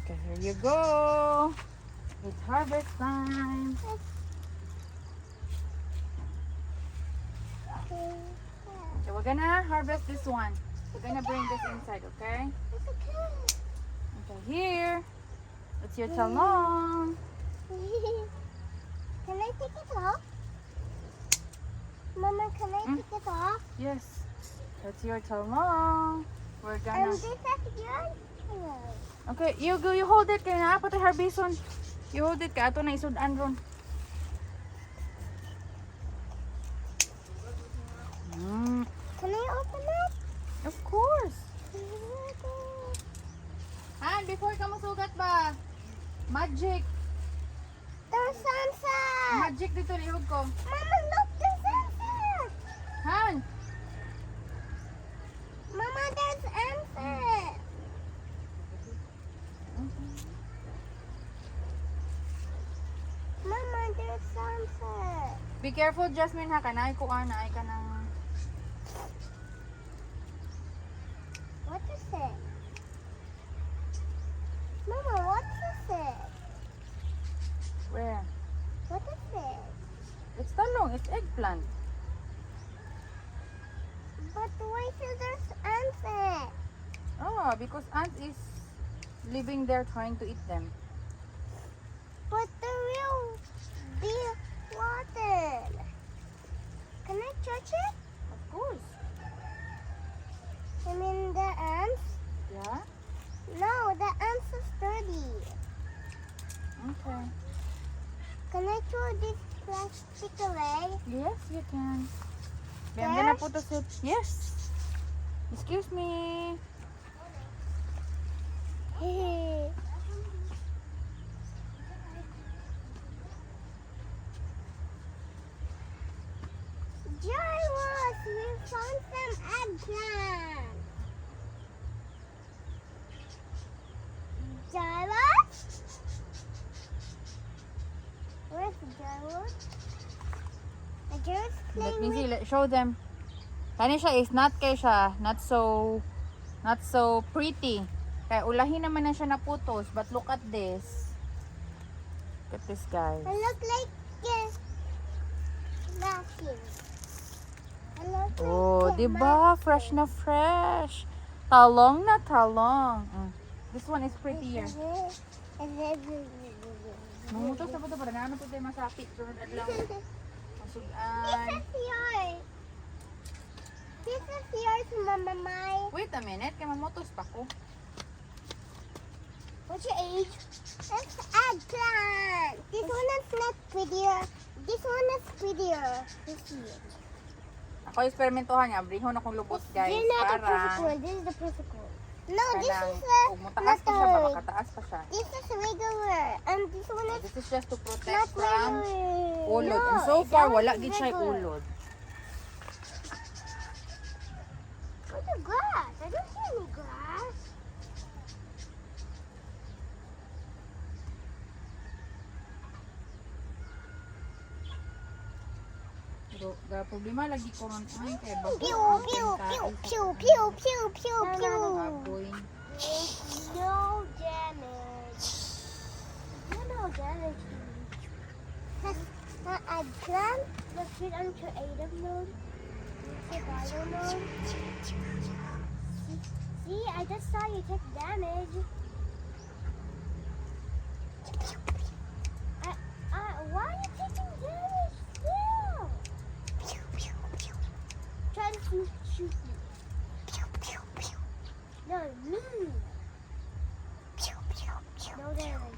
Okay, here you go. It's harvest time. So we're gonna harvest this one. We're gonna bring this inside, okay? Okay, here. It's your talong. Can I take it off? Mama, can I take it off? Yes. That's your talong. We're gonna... This is yours? Okay, you go, you hold it. Kaya na pati harbison. You hold it ka. Ato na isudan ron. Can I open it? Of course. Han, before ka masugat ba? Magic. There's sunset. Magic dito, lihog ko. Mama, look, there's sunset. Han. Mama, there's sunset. Mama, there's sunset. Be careful, Jasmine, ha. Kanay ko ka na. Ay ka ng... What is it? Mama, what is it? Where? What is it? It's talong. It's eggplant. But why is there sunset? Oh, because ants is living there trying to eat them. But the real be rotten. Can I touch it? Of course. I mean the ants? Yeah? No, the ants is dirty. Okay. Can I throw this plastic away? Yes, you can. I'm gonna put the soup. Yes. Excuse me. Jairus, we found some eggplant. Jairus? Where's Jairus? Jairus Let playing me see. with... Show them. Kani siya is not kay siya. Not so pretty. Kaya ulahin naman na siya naputos. But look at this. Look at this, guys. I look like this. Laughing. I look Oh, like diba? Fresh na fresh. Talong na talong. This one is prettier. Mamutos na po ito. Para naman po tayo masakit. Sunod adlaw. Masugan. This is yours. This is yours, Mama Mai. Wait a minute. Kaya mamutos pa ko. What's your age? It's eggplant. This one is not prettier. This one is prettier. You see it. Ako experimentohan niya. Brihon akong lubot, guys. This is not the perfect Para one. This is the perfect one. No, this Parang, is kung mataas pa siya ba, not makataas pa siya. This is regular. And this one is This is just to not protect from regular. ulod. No, And so that far, one wala is gid siya regular. ulod. Where's the grass? I don't see any grass. Pero, the problema lagi ko ron ay kay Pew, bago. pew, pew, pew, pew, pew, pew, pew. Baboy. No damage. No damage. Has eggplant the fit on creative mode? Survival mode? See, I just saw you take damage. Why are you taking damage still? Try to shoot me. No, me. No damage.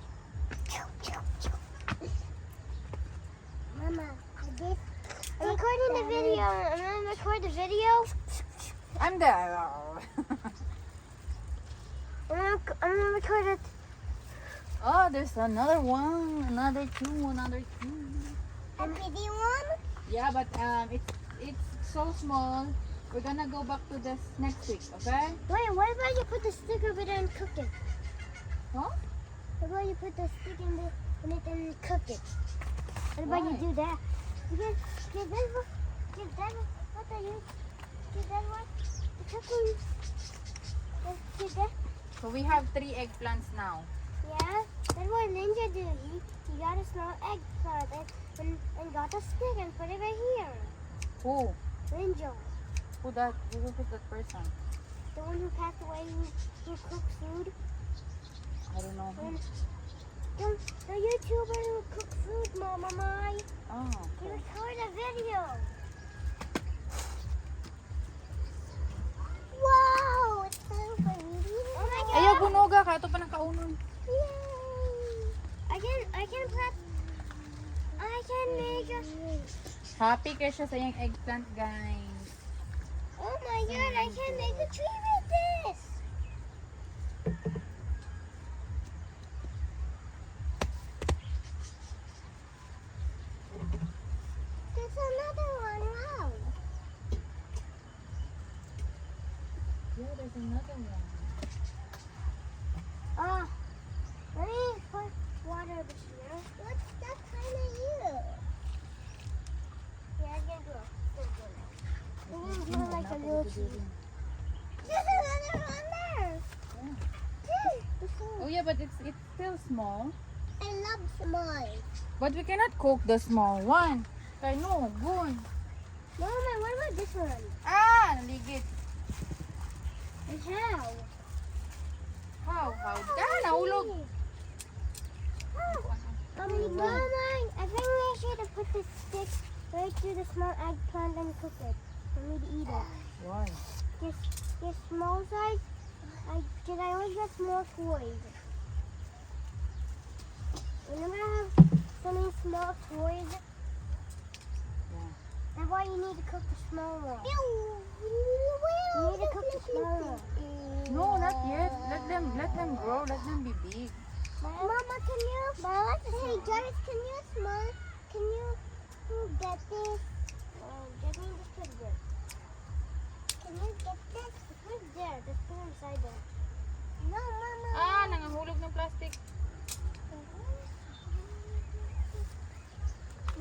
Mama, I'm recording the video. I'm gonna record the video. I'm there. I'm gonna record it. Oh, there's another one. Another two. A pretty one? Yeah, but it's so small. We're gonna go back to this next week, okay? Wait, what about you put the stick over there and cook it? Huh? What about you put the stick in it and cook it? What about you Why? do that? Give that one. What are you? Give that one. The cooking. Give that. So we have 3 eggplants now. Yeah, that's what Ninja did. He got a small eggplant and got a stick and put it right here. Who? Ninja, Who was that person? the one who passed away who cooks food. I don't know. The YouTuber who cooks food, Mama Mai. Oh, He okay. recorded a video. Wow, it's time for me. Oh my God. Ayaw, bunoga ka. Ito pa ng kaunon. Yay! I can make a. Happy kayo siya sa iyong eggplant, guys. Oh my God! I can make a tree with this. There's another one. Wow. Yeah, there's another one. Let me put water this year. What's that kind of you? Yeah, I'm gonna do it. I'm gonna do it like a little tree. There's another one there. Oh yeah, but it's still small. I love small. But we cannot cook the small one. Kaya no, good. Mama, what about this one? Ah, naligid. And how? How? Nahulog. Mama, I think we should have put the stick right through the small eggplant and cook it for me to eat it. Why? This small size, I always get small toys. Whenever I have so many small toys, Yeah. that's why you need to cook the small one. You need to cook the small one. No, not yet. Let them grow. Let them be big. Mama, can you? Hey, Jarvis, can you get this? Get me this pretty good. Can you get this? It's right there. Just put it inside there. No, Mama. Ah, nangahulog ng plastic.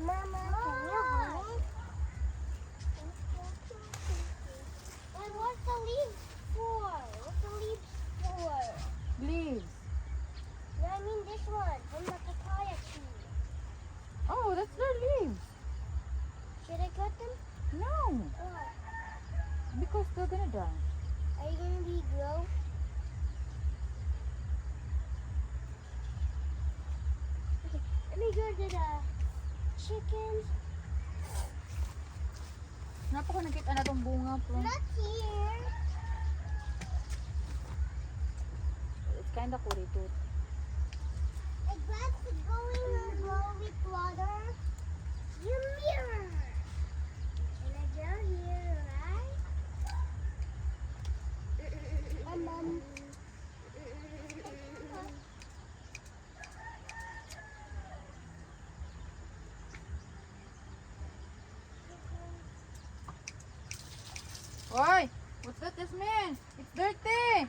Mama, can you hold it? And what's the leaves for? What's the leaves for? Leaves. No, I mean this one from the papaya tree. Oh, that's their leaves. Should I cut them? No, Oh. because they're gonna die. Are you gonna be grow? Okay, let me go to the chickens. Napako nakita na tong bunga po. Not here. It's kinda kuritot. I got to going to grow with water. Your mirror. And I go here, right? Oy, what's that, Jasmine? It's dirty.